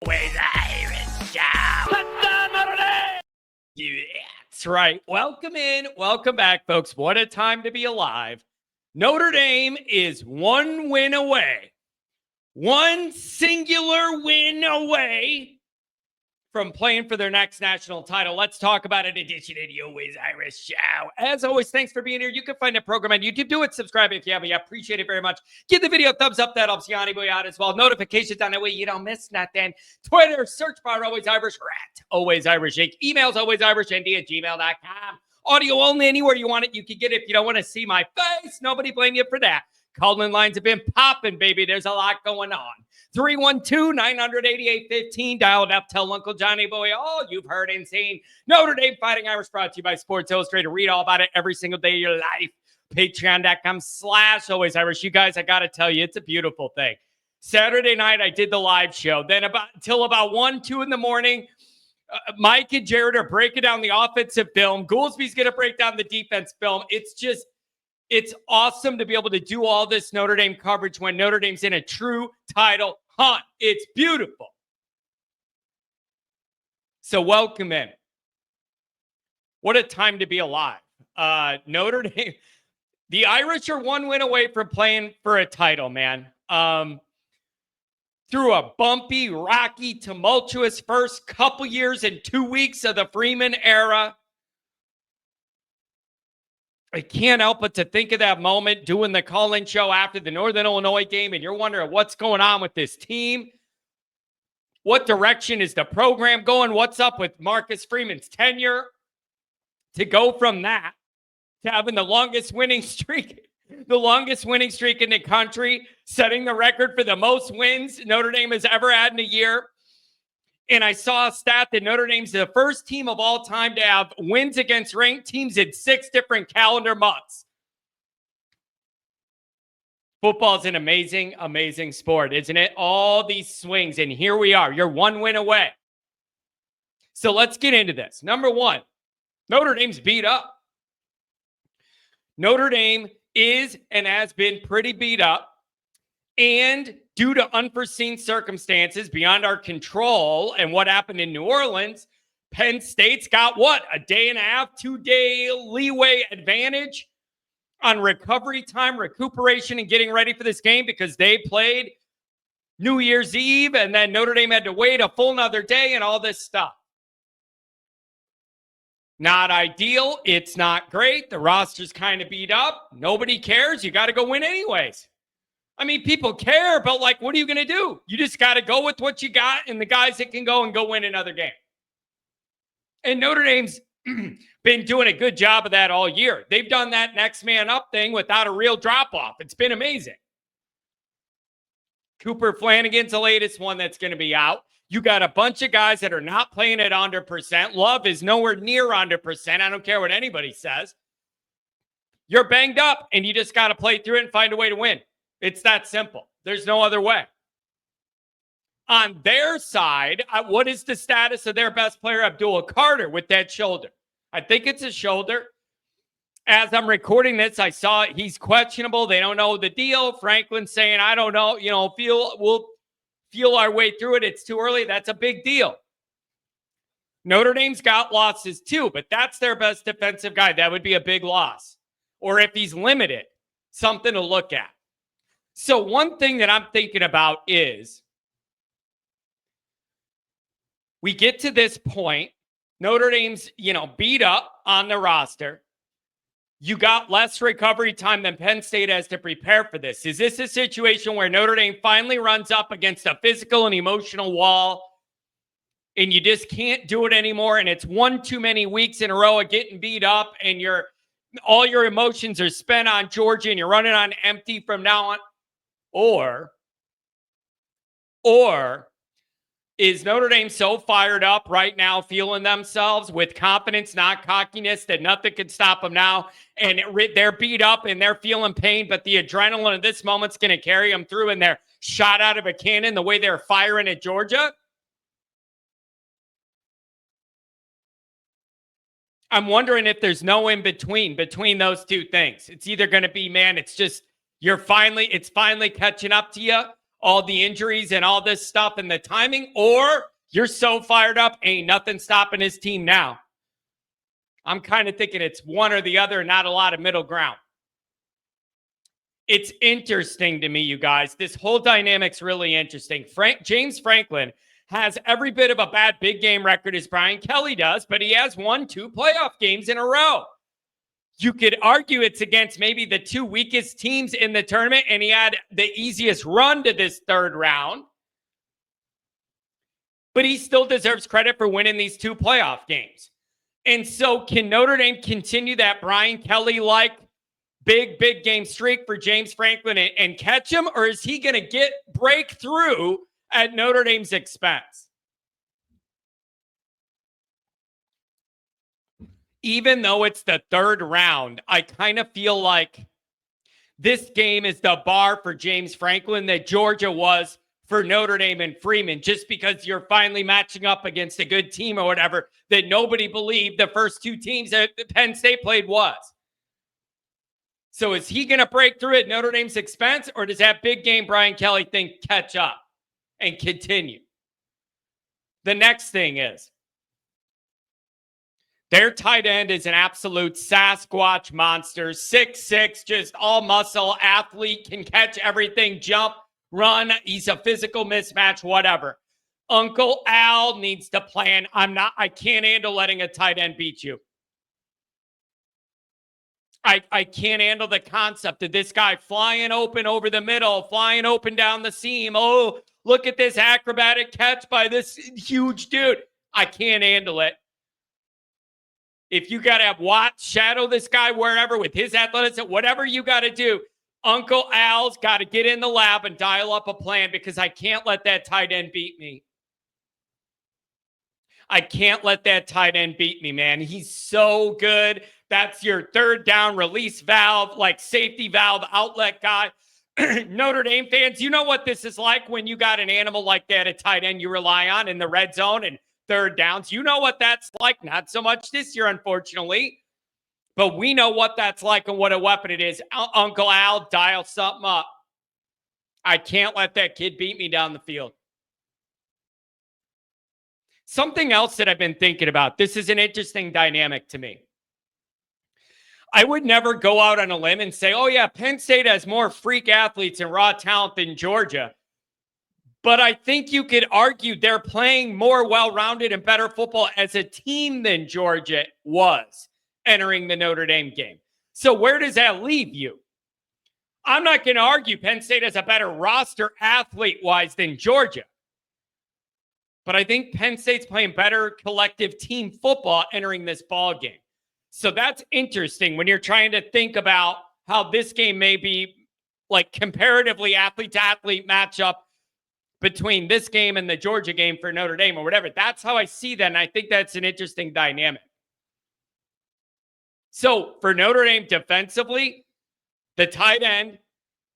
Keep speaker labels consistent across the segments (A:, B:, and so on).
A: Always Irish Show. Yeah, that's right. Welcome in. Welcome back, folks. What a time to be alive. Notre Dame is one win away. One singular win away from playing for their next national title. Let's talk about it. Edition of the Always Irish Show. As always, thanks for being here. You can find the program on YouTube. Do it. Subscribe if you haven't yet. Appreciate it very much. Give the video a thumbs up. That helps Yanni Boy out as well. Notifications on the way you don't miss nothing. Twitter, search bar Always Irish, or at Always Irish Inc. Emails alwaysirishnd@gmail.com. Audio only anywhere you want it. You can get it if you don't want to see my face. Nobody blame you for that. Calling lines have been popping, baby. There's a lot going on. 312-988-15. Dial it up. Tell Uncle Johnny Boy all you've heard and seen. Notre Dame Fighting Irish, brought to you by Sports Illustrated. Read all about it every single day of your life. Patreon.com/Always Irish. You guys, I got to tell you, it's a beautiful thing. Saturday night, I did the live show. Then until about 1, 2 in the morning, Mike and Jared are breaking down the offensive film. Goolsby's going to break down the defense film. It's awesome to be able to do all this Notre Dame coverage when Notre Dame's in a true title hunt. It's beautiful. So welcome in. What a time to be alive. Notre Dame, the Irish are one win away from playing for a title, man. Through a bumpy, rocky, tumultuous first couple years and 2 weeks of the Freeman era, I can't help but to think of that moment doing the call-in show after the Northern Illinois game, and you're wondering what's going on with this team. What direction is the program going? What's up with Marcus Freeman's tenure? To go from that to having the longest winning streak in the country, setting the record for the most wins Notre Dame has ever had in a year. And I saw a stat that Notre Dame's the first team of all time to have wins against ranked teams in 6 different calendar months. Football is an amazing, amazing sport, isn't it? All these swings, and here we are. You're one win away. So let's get into this. Number one, Notre Dame's beat up. Notre Dame is and has been pretty beat up. And due to unforeseen circumstances beyond our control and what happened in New Orleans, Penn State's got what? A day and a half, 2-day leeway advantage on recovery time, recuperation, and getting ready for this game because they played New Year's Eve and then Notre Dame had to wait a full another day and all this stuff. Not ideal. It's not great. The roster's kind of beat up. Nobody cares. You got to go win anyways. I mean, people care, but like, what are you going to do? You just got to go with what you got and the guys that can go and go win another game. And Notre Dame's been doing a good job of that all year. They've done that next man up thing without a real drop off. It's been amazing. Cooper Flanagan's the latest one that's going to be out. You got a bunch of guys that are not playing at 100%. Love is nowhere near 100%. I don't care what anybody says. You're banged up and you just got to play through it and find a way to win. It's that simple. There's no other way. On their side, what is the status of their best player, Abdul Carter, with that shoulder? I think it's a shoulder. As I'm recording this, I saw he's questionable. They don't know the deal. Franklin's saying, I don't know. We'll feel our way through it. It's too early. That's a big deal. Notre Dame's got losses too, but that's their best defensive guy. That would be a big loss. Or if he's limited, something to look at. So one thing that I'm thinking about is we get to this point, Notre Dame's, beat up on the roster. You got less recovery time than Penn State has to prepare for this. Is this a situation where Notre Dame finally runs up against a physical and emotional wall and you just can't do it anymore and it's one too many weeks in a row of getting beat up and all your emotions are spent on Georgia and you're running on empty from now on? Or is Notre Dame so fired up right now, feeling themselves with confidence, not cockiness, that nothing can stop them now, and they're beat up and they're feeling pain, but the adrenaline of this moment's going to carry them through and they're shot out of a cannon the way they're firing at Georgia? I'm wondering if there's no in between those two things. It's either going to be, man, it's finally catching up to you, all the injuries and all this stuff and the timing, or you're so fired up, ain't nothing stopping his team now. I'm kind of thinking it's one or the other, not a lot of middle ground. It's interesting to me, you guys. This whole dynamic's really interesting. James Franklin has every bit of a bad big game record as Brian Kelly does, but he has won 2 playoff games in a row. You could argue it's against maybe the 2 weakest teams in the tournament, and he had the easiest run to this third round. But he still deserves credit for winning these 2 playoff games. And so can Notre Dame continue that Brian Kelly-like big game streak for James Franklin and catch him? Or is he going to break through at Notre Dame's expense? Even though it's the third round, I kind of feel like this game is the bar for James Franklin that Georgia was for Notre Dame and Freeman, just because you're finally matching up against a good team or whatever that nobody believed the first 2 teams that Penn State played was. So is he going to break through at Notre Dame's expense, or does that big game Brian Kelly thing catch up and continue? The next thing is their tight end is an absolute Sasquatch monster, 6'6", just all muscle, athlete, can catch everything, jump, run. He's a physical mismatch, whatever. Uncle Al needs to plan. I can't handle letting a tight end beat you. I can't handle the concept of this guy flying open over the middle, flying open down the seam. Oh, look at this acrobatic catch by this huge dude. I can't handle it. If you got to have Watts shadow this guy wherever with his athleticism, whatever you got to do, Uncle Al's got to get in the lab and dial up a plan, because I can't let that tight end beat me. I can't let that tight end beat me, man. He's so good. That's your third down release valve, like safety valve outlet guy. Notre Dame fans, you know what this is like when you got an animal like that, a tight end you rely on in the red zone and third downs. You know what that's like. Not so much this year, unfortunately, but we know what that's like and what a weapon it is. Uncle Al, dial something up. I can't let that kid beat me down the field. Something else that I've been thinking about, this is an interesting dynamic to me. I would never go out on a limb and say, oh yeah, Penn State has more freak athletes and raw talent than Georgia. But I think you could argue they're playing more well-rounded and better football as a team than Georgia was entering the Notre Dame game. So where does that leave you? I'm not going to argue Penn State has a better roster athlete-wise than Georgia. But I think Penn State's playing better collective team football entering this ball game. So that's interesting when you're trying to think about how this game may be like comparatively athlete-to-athlete matchup between this game and the Georgia game for Notre Dame or whatever. That's how I see that, and I think that's an interesting dynamic. So for Notre Dame defensively, the tight end,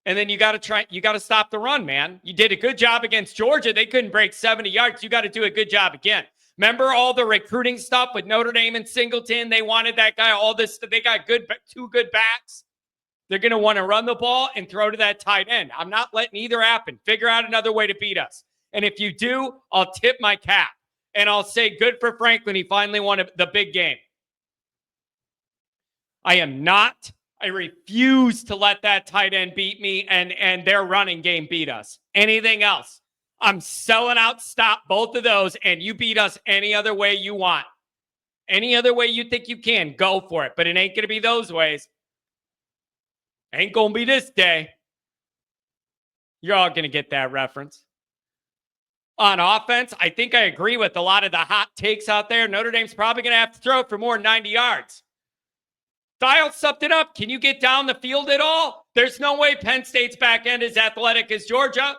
A: and then you got to stop the run, man. You did a good job against Georgia. They couldn't break 70 yards. You got to do a good job again. Remember all the recruiting stuff with Notre Dame and Singleton? They wanted that guy, all this. They got two good backs. They're going to want to run the ball and throw to that tight end. I'm not letting either happen. Figure out another way to beat us. And if you do, I'll tip my cap. And I'll say good for Franklin. He finally won the big game. I refuse to let that tight end beat me and their running game beat us. Anything else, I'm selling out. Stop both of those, and you beat us any other way you want. Any other way you think you can, go for it. But it ain't going to be those ways. Ain't going to be this day. You're all going to get that reference. On offense, I think I agree with a lot of the hot takes out there. Notre Dame's probably going to have to throw it for more than 90 yards. Dial something up. Can you get down the field at all? There's no way Penn State's back end is athletic as Georgia.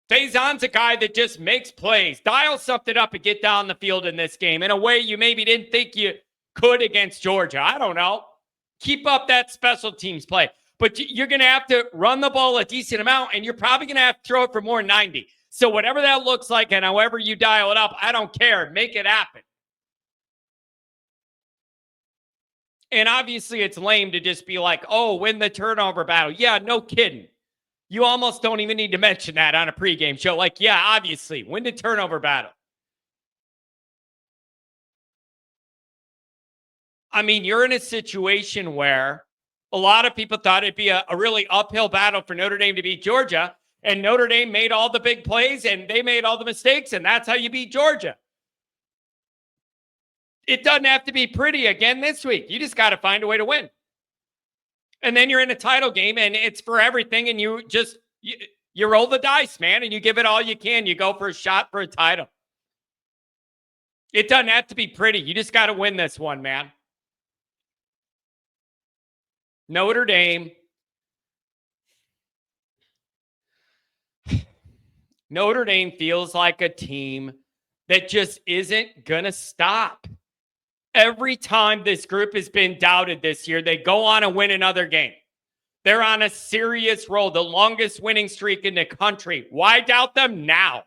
A: Faison's a guy that just makes plays. Dial something up and get down the field in this game in a way you maybe didn't think you could against Georgia. I don't know. Keep up that special teams play. But you're going to have to run the ball a decent amount, and you're probably going to have to throw it for more than 90. So whatever that looks like and however you dial it up, I don't care. Make it happen. And obviously it's lame to just be like, oh, win the turnover battle. Yeah, no kidding. You almost don't even need to mention that on a pregame show. Like, yeah, obviously, win the turnover battle. I mean, you're in a situation where a lot of people thought it'd be a really uphill battle for Notre Dame to beat Georgia. And Notre Dame made all the big plays and they made all the mistakes. And that's how you beat Georgia. It doesn't have to be pretty again this week. You just got to find a way to win. And then you're in a title game and it's for everything. And you roll the dice, man, and you give it all you can. You go for a shot for a title. It doesn't have to be pretty. You just got to win this one, man. Notre Dame. Notre Dame feels like a team that just isn't going to stop. Every time this group has been doubted this year, they go on and win another game. They're on a serious roll, the longest winning streak in the country. Why doubt them now?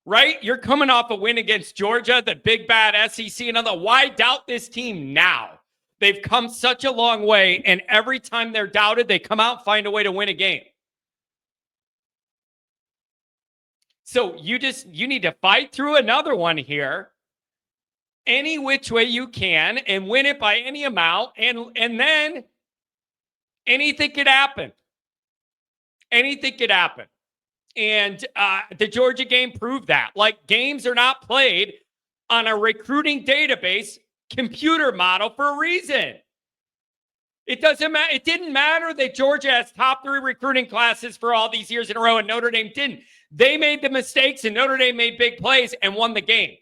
A: Right? You're coming off a win against Georgia, the big bad SEC, and other. Why doubt this team now? They've come such a long way, and every time they're doubted, they come out and find a way to win a game. So you need to fight through another one here, any which way you can, and win it by any amount, and then anything could happen. Anything could happen. And the Georgia game proved that. Like, games are not played on a recruiting database computer model for a reason. It doesn't matter. It didn't matter that Georgia has top 3 recruiting classes for all these years in a row and Notre Dame didn't. They made the mistakes and Notre Dame made big plays and won the game.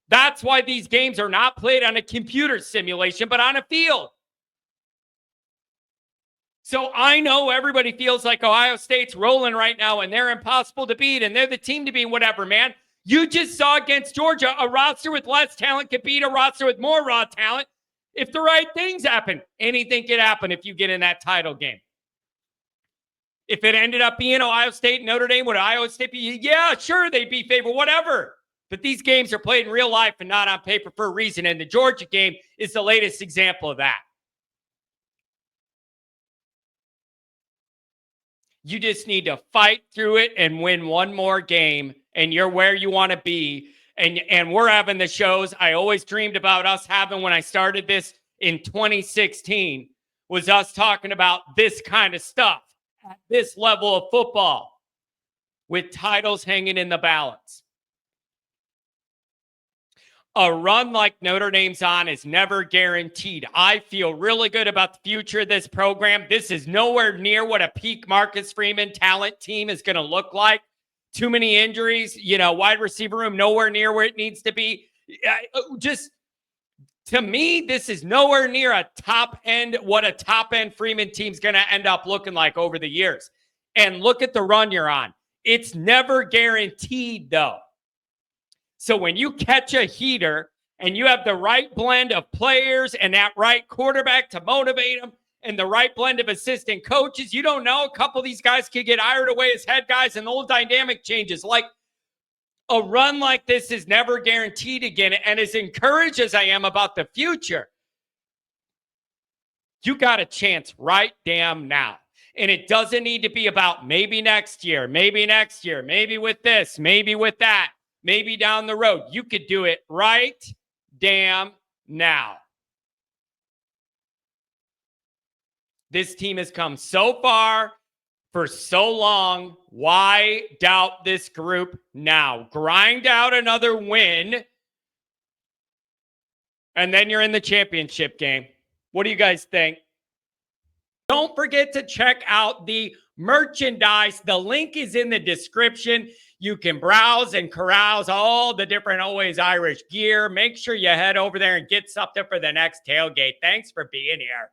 A: That's why these games are not played on a computer simulation, but on a field. So I know everybody feels like Ohio State's rolling right now and they're impossible to beat and they're the team to beat, whatever, man. You just saw against Georgia, a roster with less talent could beat a roster with more raw talent. If the right things happen, anything could happen if you get in that title game. If it ended up being Ohio State and Notre Dame, would Iowa State be? Yeah, sure, they'd be favored, whatever. But these games are played in real life and not on paper for a reason. And the Georgia game is the latest example of that. You just need to fight through it and win one more game, and you're where you want to be. And we're having the shows I always dreamed about us having when I started this in 2016, was us talking about this kind of stuff at this level of football with titles hanging in the balance. A run like Notre Dame's on is never guaranteed. I feel really good about the future of this program. This is nowhere near what a peak Marcus Freeman talent team is going to look like. Too many injuries, wide receiver room nowhere near where it needs to be. Just, to me, this is nowhere near what a top-end Freeman team's going to end up looking like over the years. And look at the run you're on. It's never guaranteed, though. So when you catch a heater and you have the right blend of players and that right quarterback to motivate them and the right blend of assistant coaches, you don't know, a couple of these guys could get hired away as head guys and the whole dynamic changes. Like, a run like this is never guaranteed again. And as encouraged as I am about the future, you got a chance right damn now. And it doesn't need to be about maybe next year, maybe with this, maybe with that. Maybe down the road. You could do it right damn now. This team has come so far for so long. Why doubt this group now? Grind out another win, and then you're in the championship game. What do you guys think? Don't forget to check out the merchandise. The link is in the description. You can browse and carouse all the different Always Irish gear. Make sure you head over there and get something for the next tailgate. Thanks for being here.